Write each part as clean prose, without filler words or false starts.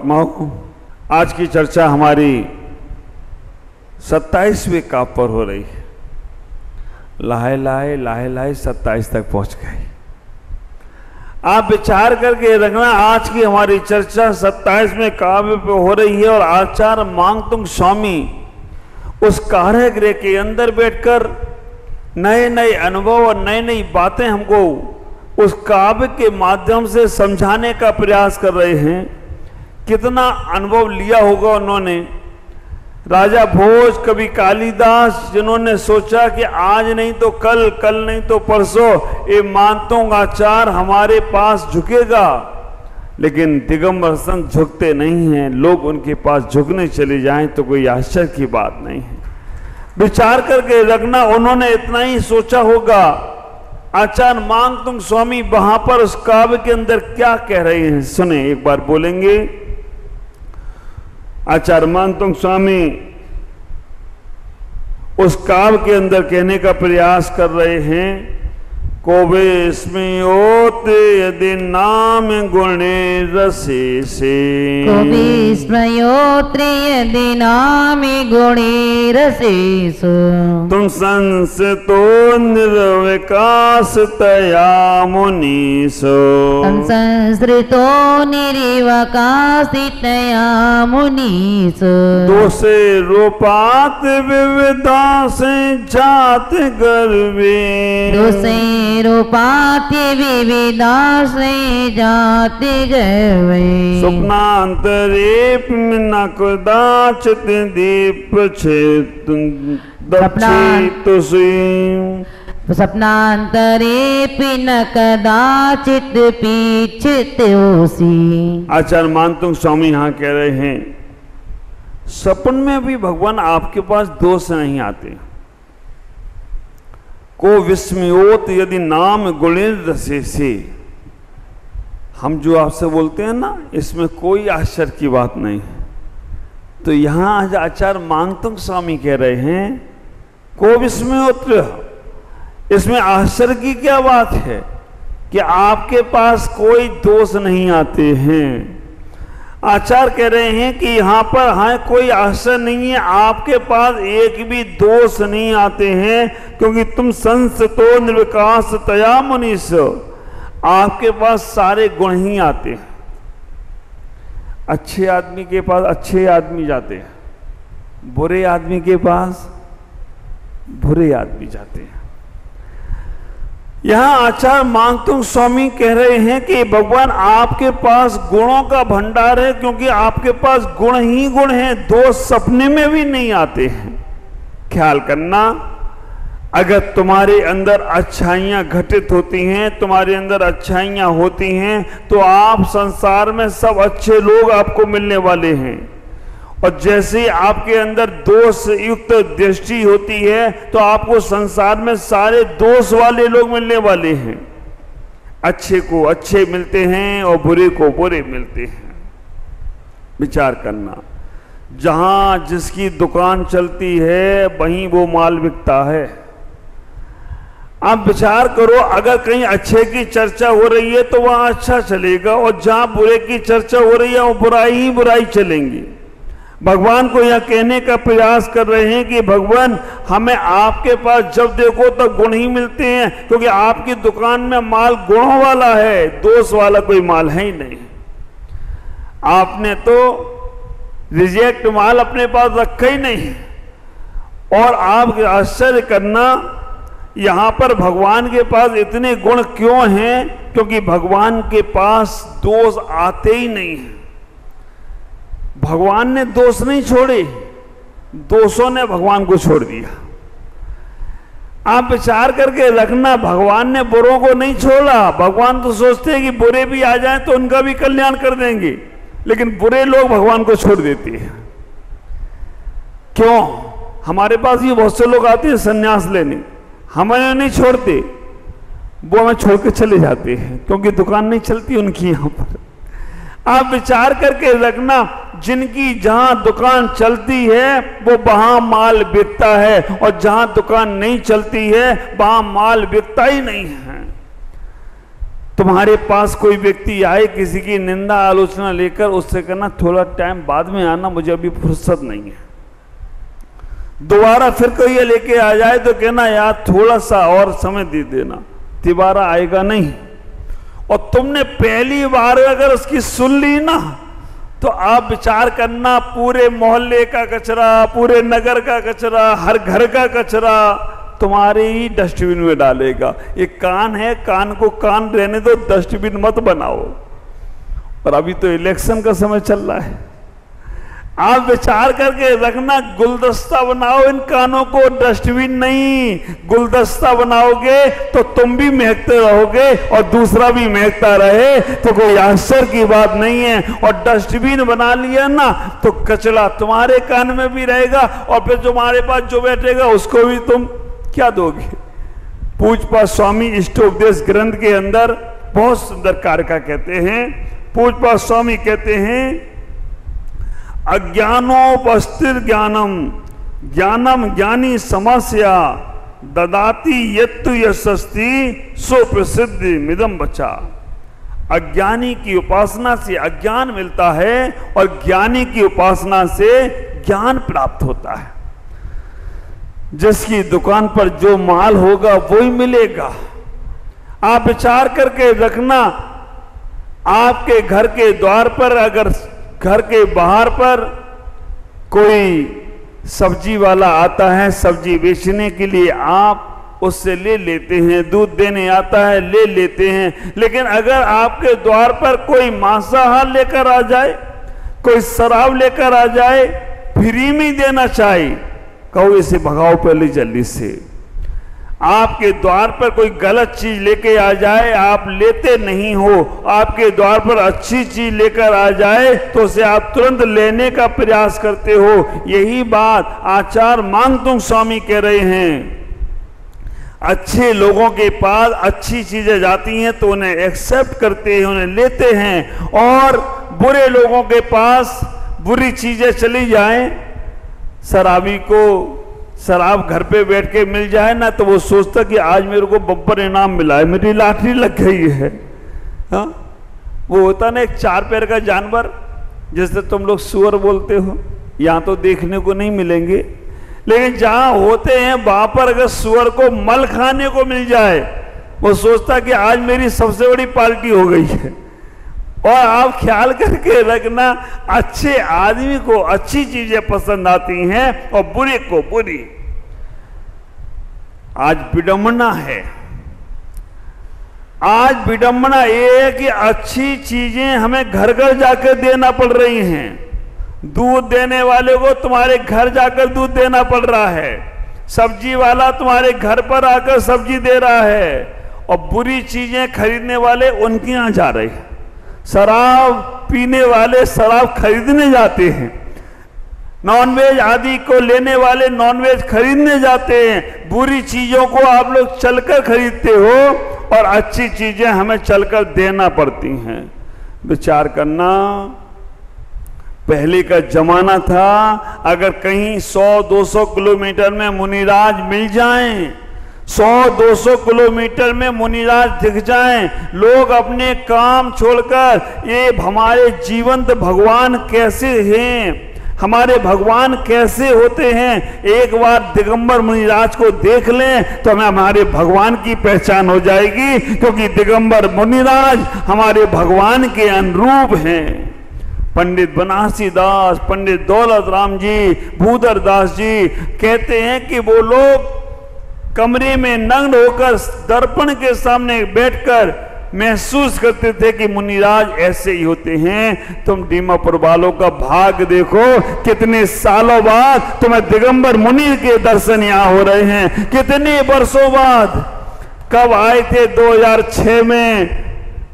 आत्माओं, आज की चर्चा हमारी 27वें काव्य पर हो रही है। लाहे लाहे 27 तक पहुंच गए। आप विचार करके रखना, आज की हमारी चर्चा 27वें काव्य पे हो रही है और आचार्य मांगतुंग स्वामी उस कारागृह के अंदर बैठकर नए नए अनुभव और नई नई बातें हमको उस काव्य के माध्यम से समझाने का प्रयास कर रहे हैं। कितना अनुभव लिया होगा उन्होंने। राजा भोज, कवि कालिदास, जिन्होंने सोचा कि आज नहीं तो कल, कल नहीं तो परसों ये मानतुंग आचार्य हमारे पास झुकेगा, लेकिन दिगंबर संत झुकते नहीं हैं। लोग उनके पास झुकने चले जाएं तो कोई आश्चर्य की बात नहीं है। विचार करके रखना, उन्होंने इतना ही सोचा होगा। आचार्य मांगतुंग स्वामी वहां पर उस काव्य के अंदर क्या कह रहे हैं, सुने, एक बार बोलेंगे। आचार्य मांगतुंग स्वामी उस काव्य के अंदर कहने का प्रयास कर रहे हैं। कोविस्मयोत यदि नाम गुणे रसेसे, कोविस्मयोत यदि नाम गुणे रसेसु, तुम संसतो निर्विकास तया मुनीसो, तुम संसृतो निर्विकास तया मुनीसो, दोषे रूपात विविधा से जात गर्वे, दोषे रूपाति विविधाश्रे जाति गर्वे, स्वप्नांतरेप न कदाचित दीप सपनांतरे न कदाचित पीछित होसी। आचार्य मानतुंग स्वामी यहाँ कह रहे हैं, सपन में भी भगवान आपके पास दोष नहीं आते। को विस्मयोत यदि नाम गुणेर रसेसे, हम जो आपसे बोलते हैं ना, इसमें कोई आश्चर्य की बात नहीं है। तो यहां आज आचार्य मांगतुंग स्वामी कह रहे हैं, को विस्मयोत्र, इसमें आश्चर्य की क्या बात है कि आपके पास कोई दोष नहीं आते हैं। आचार्य कह रहे हैं कि यहां पर हाँ कोई आश्चर्य नहीं है, आपके पास एक भी दोष नहीं आते हैं, क्योंकि तुम संसतो निर्विकास तया मुनीस, आपके पास सारे गुण ही आते हैं। अच्छे आदमी के पास अच्छे आदमी जाते हैं, बुरे आदमी के पास बुरे आदमी जाते हैं। यहां आचार्य मांगतुंग स्वामी कह रहे हैं कि भगवान आपके पास गुणों का भंडार है, क्योंकि आपके पास गुण ही गुण हैं, दोष सपने में भी नहीं आते हैं। ख्याल करना, अगर तुम्हारे अंदर अच्छाइयां घटित होती हैं, तुम्हारे अंदर अच्छाइयां होती हैं, तो आप संसार में सब अच्छे लोग आपको मिलने वाले हैं। और जैसे आपके अंदर दोष युक्त दृष्टि होती है, तो आपको संसार में सारे दोष वाले लोग मिलने वाले हैं। अच्छे को अच्छे मिलते हैं और बुरे को बुरे मिलते हैं। विचार करना, जहां जिसकी दुकान चलती है वहीं वो माल बिकता है। आप विचार करो, अगर कहीं अच्छे की चर्चा हो रही है तो वहां अच्छा चलेगा, और जहां बुरे की चर्चा हो रही है वो बुराई ही बुराई चलेंगी। भगवान को यह कहने का प्रयास कर रहे हैं कि भगवान, हमें आपके पास जब देखो तब गुण ही मिलते हैं, क्योंकि आपकी दुकान में माल गुणों वाला है, दोष वाला कोई माल है ही नहीं। आपने तो रिजेक्ट माल अपने पास रखा ही नहीं। और आप आश्चर्य करना, यहां पर भगवान के पास इतने गुण क्यों हैं, क्योंकि भगवान के पास दोष आते ही नहीं हैं। भगवान ने दोष नहीं छोड़े, दोषों ने भगवान को छोड़ दिया। आप विचार करके रखना, भगवान ने बुरों को नहीं छोड़ा। भगवान तो सोचते हैं कि बुरे भी आ जाएं तो उनका भी कल्याण कर देंगे, लेकिन बुरे लोग भगवान को छोड़ देते हैं। क्यों? हमारे पास ये बहुत से लोग आते हैं संन्यास लेने, हमें नहीं छोड़ते, वो हमें छोड़ के चले जाते हैं, क्योंकि दुकान नहीं चलती उनकी यहां पर। आप विचार करके रखना, जिनकी जहां दुकान चलती है वो वहां माल बिकता है, और जहां दुकान नहीं चलती है वहां माल बिकता ही नहीं है। तुम्हारे पास कोई व्यक्ति आए किसी की निंदा आलोचना लेकर, उससे कहना थोड़ा टाइम बाद में आना, मुझे अभी फुर्सत नहीं है। दोबारा फिर कोई ये लेके आ जाए तो कहना यार थोड़ा सा और समय दे देना, दोबारा आएगा नहीं। और तुमने पहली बार अगर उसकी सुन ली ना, तो आप विचार करना पूरे मोहल्ले का कचरा, पूरे नगर का कचरा, हर घर का कचरा तुम्हारे ही डस्टबिन में डालेगा। एक कान है, कान को कान रहने दो, डस्टबिन मत बनाओ। और अभी तो इलेक्शन का समय चल रहा है, आप विचार करके रखना, गुलदस्ता बनाओ इन कानों को, डस्टबिन नहीं। गुलदस्ता बनाओगे तो तुम भी महकते रहोगे और दूसरा भी महकता रहे तो कोई आश्चर्य की बात नहीं है। और डस्टबिन बना लिया ना तो कचरा तुम्हारे कान में भी रहेगा और फिर तुम्हारे पास जो बैठेगा उसको भी तुम क्या दोगे। पूज्यपाद स्वामी इष्टोपदेश ग्रंथ के अंदर बहुत सुंदर कार्य का कहते हैं। पूज्यपाद स्वामी कहते हैं, अज्ञानोपस्थिर ज्ञानम ज्ञानम ज्ञानी समस्या ददाति यत्तु यशस्ति सो प्रसिद्धि मिदम बचा। अज्ञानी की उपासना से अज्ञान मिलता है और ज्ञानी की उपासना से ज्ञान प्राप्त होता है। जिसकी दुकान पर जो माल होगा वही मिलेगा। आप विचार करके रखना, आपके घर के द्वार पर अगर घर के बाहर पर कोई सब्जी वाला आता है सब्जी बेचने के लिए, आप उससे ले लेते हैं, दूध देने आता है ले लेते हैं। लेकिन अगर आपके द्वार पर कोई मांसाहार लेकर आ जाए, कोई शराब लेकर आ जाए, फ्री में देना चाहे, कहो इसे भगाओ पहले जल्दी से। आपके द्वार पर कोई गलत चीज लेके आ जाए, आप लेते नहीं हो, आपके द्वार पर अच्छी चीज लेकर आ जाए तो उसे आप तुरंत लेने का प्रयास करते हो। यही बात आचार्य मानतुंग स्वामी कह रहे हैं। अच्छे लोगों के पास अच्छी चीजें जाती हैं तो उन्हें एक्सेप्ट करते हैं, उन्हें लेते हैं। और बुरे लोगों के पास बुरी चीजें चली जाएं, शराबी को शराब घर पे बैठ के मिल जाए ना तो वो सोचता कि आज मेरे को बम्पर इनाम मिला है, मेरी लॉटरी लग गई है। हाँ, वो होता ना एक चार पैर का जानवर, जैसे तुम लोग सुअर बोलते हो, यहाँ तो देखने को नहीं मिलेंगे, लेकिन जहाँ होते हैं वहां पर अगर सुअर को मल खाने को मिल जाए, वो सोचता कि आज मेरी सबसे बड़ी पार्टी हो गई है। और आप ख्याल करके रखना, अच्छे आदमी को अच्छी चीजें पसंद आती हैं और बुरे को बुरी। आज विडंबना है, आज विडंबना ये है कि अच्छी चीजें हमें घर घर जाकर देना पड़ रही हैं। दूध देने वाले को तुम्हारे घर जाकर दूध देना पड़ रहा है, सब्जी वाला तुम्हारे घर पर आकर सब्जी दे रहा है, और बुरी चीजें खरीदने वाले उनके यहां जा रहे हैं। शराब पीने वाले शराब खरीदने जाते हैं, नॉनवेज आदि को लेने वाले नॉनवेज खरीदने जाते हैं। बुरी चीजों को आप लोग चलकर खरीदते हो और अच्छी चीजें हमें चलकर देना पड़ती हैं। विचार करना, पहले का जमाना था, अगर कहीं 100-200 किलोमीटर में मुनिराज मिल जाएं, 100-200 किलोमीटर में मुनिराज दिख जाएं, लोग अपने काम छोड़कर ये हमारे जीवंत भगवान कैसे हैं, हमारे भगवान कैसे होते हैं, एक बार दिगंबर मुनिराज को देख लें तो हमें हमारे भगवान की पहचान हो जाएगी, क्योंकि दिगंबर मुनिराज हमारे भगवान के अनुरूप हैं। पंडित बनारसी दास, पंडित दौलत राम जी, भूधर दास जी कहते हैं कि वो लोग कमरे में नग्न होकर दर्पण के सामने बैठकर महसूस करते थे कि मुनिराज ऐसे ही होते हैं। तुम दीमापुर वालों का भाग देखो, कितने सालों बाद तुम्हें दिगंबर मुनि के दर्शन यहाँ हो रहे हैं, कितने वर्षों बाद। कब आए थे? 2006 में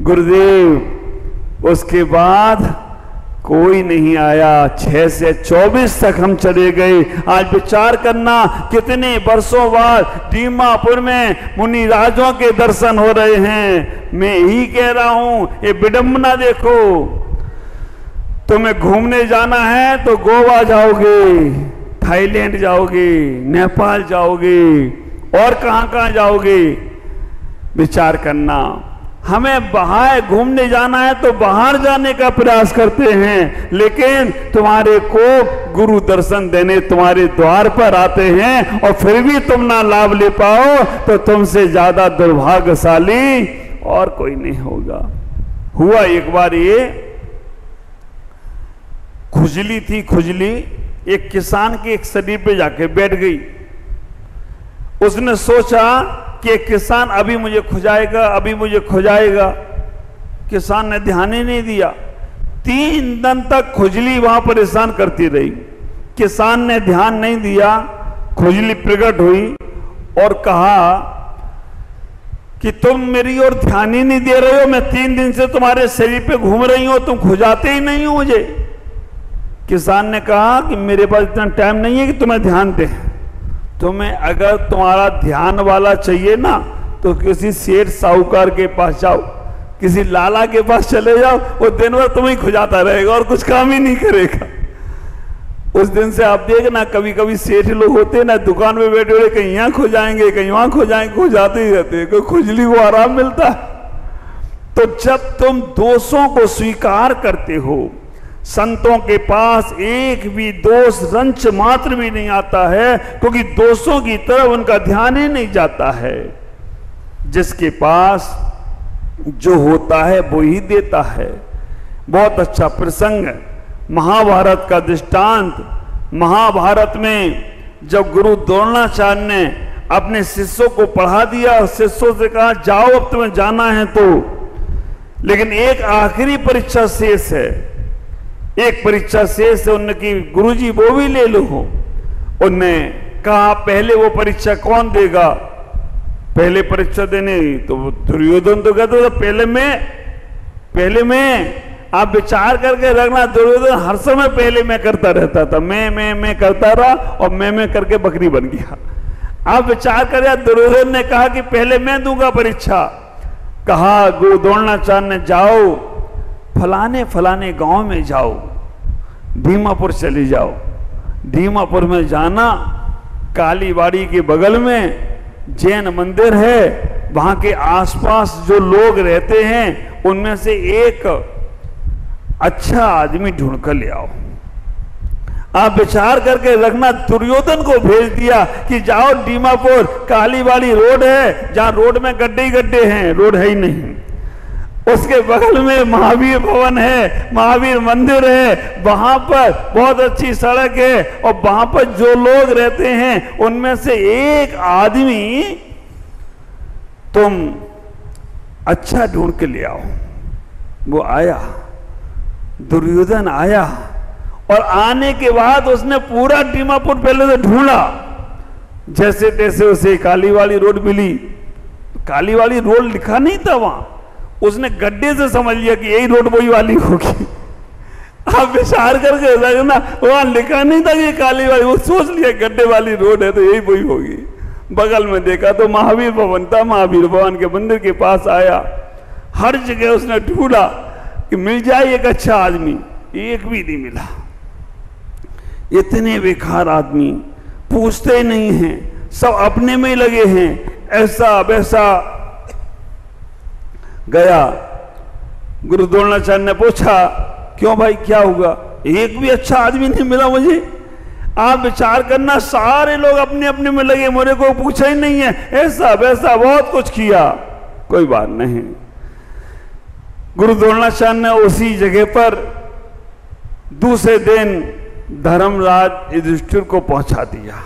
गुरुदेव, उसके बाद कोई नहीं आया। 6 से 24 तक हम चले गए। आज विचार करना, कितने वर्षों बाद दीमापुर में मुनिराजों के दर्शन हो रहे हैं। मैं ही कह रहा हूं, ये विडंबना देखो। तुम्हें घूमने जाना है तो गोवा जाओगे, थाईलैंड जाओगे, नेपाल जाओगे, और कहां कहां जाओगे। विचार करना, हमें बाहर घूमने जाना है तो बाहर जाने का प्रयास करते हैं, लेकिन तुम्हारे को गुरु दर्शन देने तुम्हारे द्वार पर आते हैं और फिर भी तुम ना लाभ ले पाओ तो तुमसे ज्यादा दुर्भाग्यशाली और कोई नहीं होगा। हुआ एक बार ये, खुजली थी, खुजली एक किसान के एक शरीर पे जाके बैठ गई। उसने सोचा कि एक किसान अभी मुझे खुजाएगा, अभी मुझे खुजाएगा। किसान ने ध्यान ही नहीं दिया। 3 दिन तक खुजली वहां परेशान करती रही। किसान ने ध्यान नहीं दिया, खुजली प्रकट हुई और कहा कि तुम मेरी ओर ध्यान ही नहीं दे रहे हो, मैं 3 दिन से तुम्हारे शरीर पे घूम रही हूं, तुम खुजाते ही नहीं हो मुझे। किसान ने कहा कि मेरे पास इतना टाइम नहीं है कि तुम्हें ध्यान दे। तुम्हें अगर तुम्हारा ध्यान वाला चाहिए ना तो किसी सेठ साहूकार के पास जाओ, किसी लाला के पास चले जाओ, वो दिन भर तुम्हें खुजाता रहेगा और कुछ काम ही नहीं करेगा। उस दिन से आप देखना कभी कभी सेठ लोग होते हैं ना, दुकान में बैठे हुए कहीं यहाँ खुजाएंगे कहीं वहां खुजाएंगे, खुजाते ही रहते हैं, कोई खुजली को आराम मिलता है। तो जब तुम दोषों को स्वीकार करते हो, संतों के पास एक भी दोष रंच मात्र भी नहीं आता है, क्योंकि दोषों की तरफ उनका ध्यान ही नहीं जाता है। जिसके पास जो होता है वो ही देता है। बहुत अच्छा प्रसंग है, महाभारत का दृष्टांत। महाभारत में जब गुरु द्रोणाचार्य ने अपने शिष्यों को पढ़ा दिया और शिष्यों से कहा जाओ अब तुम्हें जाना है तो, लेकिन एक आखिरी परीक्षा शेष है, एक परीक्षा शेष है। उन्होंने की गुरुजी वो भी ले लो। उनने कहा पहले वो परीक्षा कौन देगा, पहले परीक्षा देने तो दुर्योधन तो कहते तो पहले मैं आप विचार करके रखना। दुर्योधन हर समय पहले मैं करता रहता था, मैं करता रहा और मैं करके बकरी बन गया। आप विचार करें, दुर्योधन ने कहा कि पहले मैं दूंगा परीक्षा। कहा गुरु द्रोणाचार्य ने जाओ फलाने फलाने गांव में जाओ, धीमापुर चले जाओ। धीमापुर में जाना, कालीबाड़ी के बगल में जैन मंदिर है, वहां के आसपास जो लोग रहते हैं उनमें से एक अच्छा आदमी ढूंढ कर ले आओ। आप विचार करके रखना, दुर्योधन को भेज दिया कि जाओ दीमापुर, कालीबाड़ी रोड है, जहां रोड में गड्ढे ही गड्ढे हैं, रोड है ही नहीं। उसके बगल में महावीर भवन है, महावीर मंदिर है, वहां पर बहुत अच्छी सड़क है और वहां पर जो लोग रहते हैं उनमें से एक आदमी तुम अच्छा ढूंढ के ले आओ। वो आया, दुर्योधन आया और आने के बाद उसने पूरा दीमापुर पहले से ढूंढा। जैसे तैसे उसे कालीबाड़ी रोड मिली। कालीबाड़ी रोड लिखा नहीं था वहां, उसने गड्ढे से समझ लिया कि यही रोड वही वाली होगी। आप विचार करके रखना, वहां लिखा नहीं था कि कालीबाड़ी, वो सोच लिया गड्ढे वाली रोड है तो यही वही होगी। बगल में देखा तो महावीर भवन था, महावीर भवन के मंदिर के पास आया। हर जगह उसने ढूंढा कि मिल जाए एक अच्छा आदमी, एक भी नहीं मिला। इतने बेकार आदमी, पूछते ही नहीं हैं, सब अपने में ही लगे हैं, ऐसा वैसा। गया, गुरु द्रोणाचार्य ने पूछा क्यों भाई क्या हुआ, एक भी अच्छा आदमी नहीं मिला मुझे। आप विचार करना, सारे लोग अपने अपने में लगे, मेरे को पूछा ही नहीं है, ऐसा वैसा बहुत कुछ किया, कोई बात नहीं। गुरु द्रोणाचार्य ने उसी जगह पर दूसरे दिन धर्मराज युधिष्ठिर को पहुंचा दिया।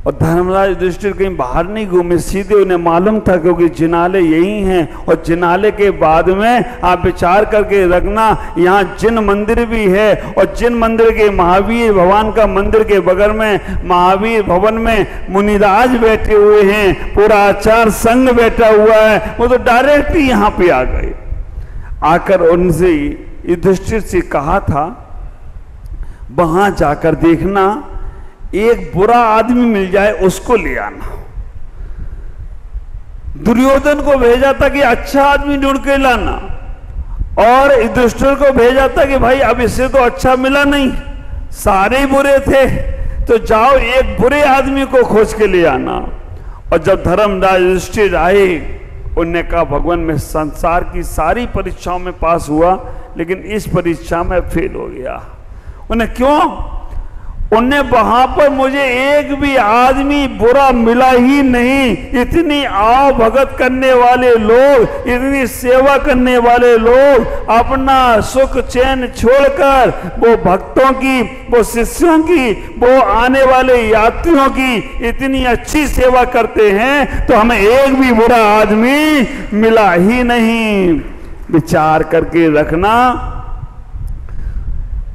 और धर्मराज युधिष्ठिर कहीं बाहर नहीं घूमे, सीधे उन्हें मालूम था क्योंकि जिनालय यही हैं। और जिनालय के बाद में आप विचार करके रखना, यहाँ जिन मंदिर भी है और जिन मंदिर के महावीर भगवान का मंदिर के बगल में महावीर भवन में मुनिराज बैठे हुए हैं, पूरा आचार संघ बैठा हुआ है। वो तो डायरेक्ट ही यहाँ पे आ गए। आकर उनसे युधिष्ठिर से कहा था वहां जाकर देखना, एक बुरा आदमी मिल जाए उसको ले आना। दुर्योधन को भेजा था कि अच्छा आदमी ढूंढ के लाना, और युधिष्ठिर को भेजा था कि भाई अब इससे तो अच्छा मिला नहीं, सारे बुरे थे, तो जाओ एक बुरे आदमी को खोज के ले आना। और जब धर्मराज युधिष्ठिर आए, उन्होंने कहा भगवान मैं संसार की सारी परीक्षाओं में पास हुआ लेकिन इस परीक्षा में फेल हो गया। उन्हें क्यों? उन्हें वहां पर मुझे एक भी आदमी बुरा मिला ही नहीं। इतनी आओ भगत करने वाले लोग, इतनी सेवा करने वाले लोग अपना सुख चैन छोड़कर वो भक्तों की, वो शिष्यों की, वो आने वाले यात्रियों की इतनी अच्छी सेवा करते हैं तो हमें एक भी बुरा आदमी मिला ही नहीं। विचार करके रखना,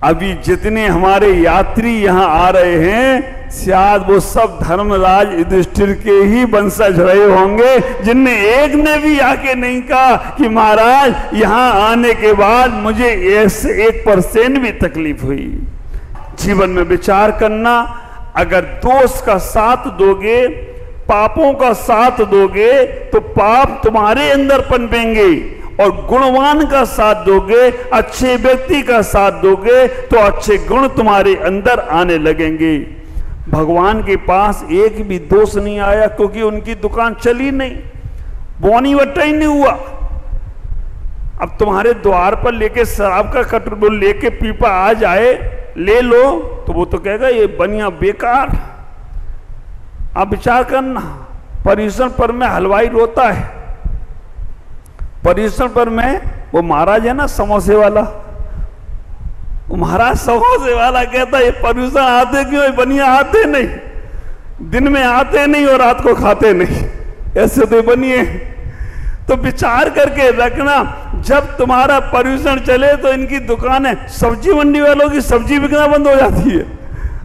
अभी जितने हमारे यात्री यहाँ आ रहे हैं शायद वो सब धर्मराज युधिष्ठिर के ही वंशज रहे होंगे, जिनने एक ने भी आके नहीं कहा कि महाराज यहाँ आने के बाद मुझे ऐसे 1% भी तकलीफ हुई। जीवन में विचार करना, अगर दोष का साथ दोगे, पापों का साथ दोगे तो पाप तुम्हारे अंदर पनपेंगे, और गुणवान का साथ दोगे, अच्छे व्यक्ति का साथ दोगे तो अच्छे गुण तुम्हारे अंदर आने लगेंगे। भगवान के पास एक भी दोष नहीं आया क्योंकि उनकी दुकान चली नहीं, बोनी वट्टा ही नहीं हुआ। अब तुम्हारे द्वार पर लेके शराब का कटोरा लेके पीपा आ जाए, ले लो, तो वो तो कहेगा ये बनिया बेकार। आप विचार करना, पर्यूषण पर में हलवाई रोता है, पर्यूषण पर में वो महाराज है ना समोसे वाला, वो महाराज समोसे वाला कहता है ये पर्यूषण आते क्यों, बनिया आते नहीं, दिन में आते नहीं और रात को खाते नहीं, ऐसे तो बनिए। तो विचार करके रखना, जब तुम्हारा पर्यूषण चले तो इनकी दुकानें, सब्जी मंडी वालों की सब्जी बिकना बंद हो जाती है।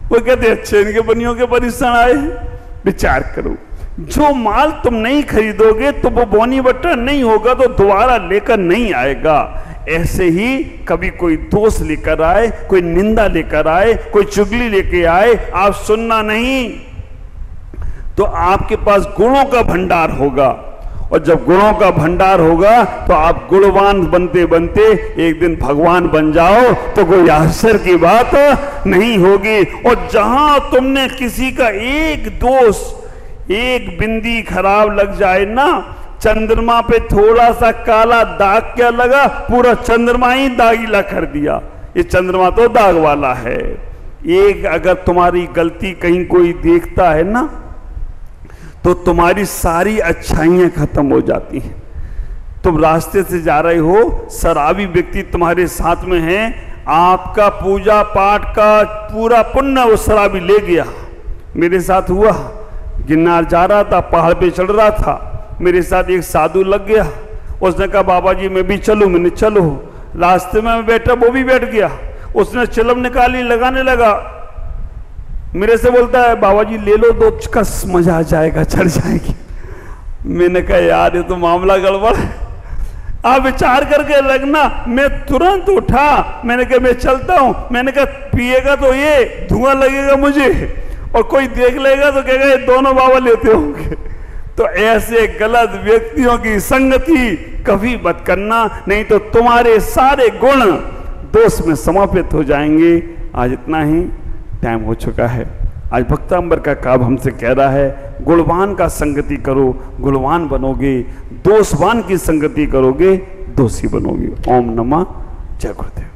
वो कहते अच्छे इनके बनियों के पर्यूषण आए। विचार करो, जो माल तुम नहीं खरीदोगे तो वो बोनी बट्टा नहीं होगा तो दोबारा लेकर नहीं आएगा। ऐसे ही कभी कोई दोष लेकर आए, कोई निंदा लेकर आए, कोई चुगली लेके आए, आप सुनना नहीं, तो आपके पास गुणों का भंडार होगा, और जब गुणों का भंडार होगा तो आप गुणवान बनते बनते एक दिन भगवान बन जाओ तो कोई आश्चर्य की बात नहीं होगी। और जहां तुमने किसी का एक दोष, एक बिंदी खराब लग जाए ना, चंद्रमा पे थोड़ा सा काला दाग क्या लगा, पूरा चंद्रमा ही दागीला कर दिया। ये चंद्रमा तो दाग वाला है। एक अगर तुम्हारी गलती कहीं कोई देखता है ना तो तुम्हारी सारी अच्छाइयां खत्म हो जाती हैं। तुम रास्ते से जा रहे हो, शराबी व्यक्ति तुम्हारे साथ में है, आपका पूजा पाठ का पूरा पुण्य वो शराबी ले गया। मेरे साथ हुआ, गिरनार जा रहा था, पहाड़ पे चढ़ रहा था, मेरे साथ एक साधु लग गया, उसने कहा बाबा जी मैं भी चलूं, मैंने चलो, रास्ते में बैठा, वो भी बैठ गया, उसने चिलम निकाली, लगाने लगा, मेरे से बोलता है बाबा जी ले लो, दो कस मजा आ जाएगा, चढ़ जाएगी। मैंने कहा यार ये तो मामला गड़बड़ है। आप विचार करके लगना। मैं तुरंत उठा, मैंने कहा मैं चलता हूं, मैंने कहा पिएगा तो ये धुआं लगेगा मुझे, और कोई देख लेगा तो कहेगा ये दोनों बाबा लेते होंगे। तो ऐसे गलत व्यक्तियों की संगति कभी मत करना, नहीं तो तुम्हारे सारे गुण दोष में समापित हो जाएंगे। आज इतना ही, टाइम हो चुका है। आज भक्तांबर का काव्य हमसे कह रहा है गुणवान का संगति करो, गुणवान बनोगे, दोषवान की संगति करोगे, दोषी बनोगे। ओम नमः, जय गुरुदेव।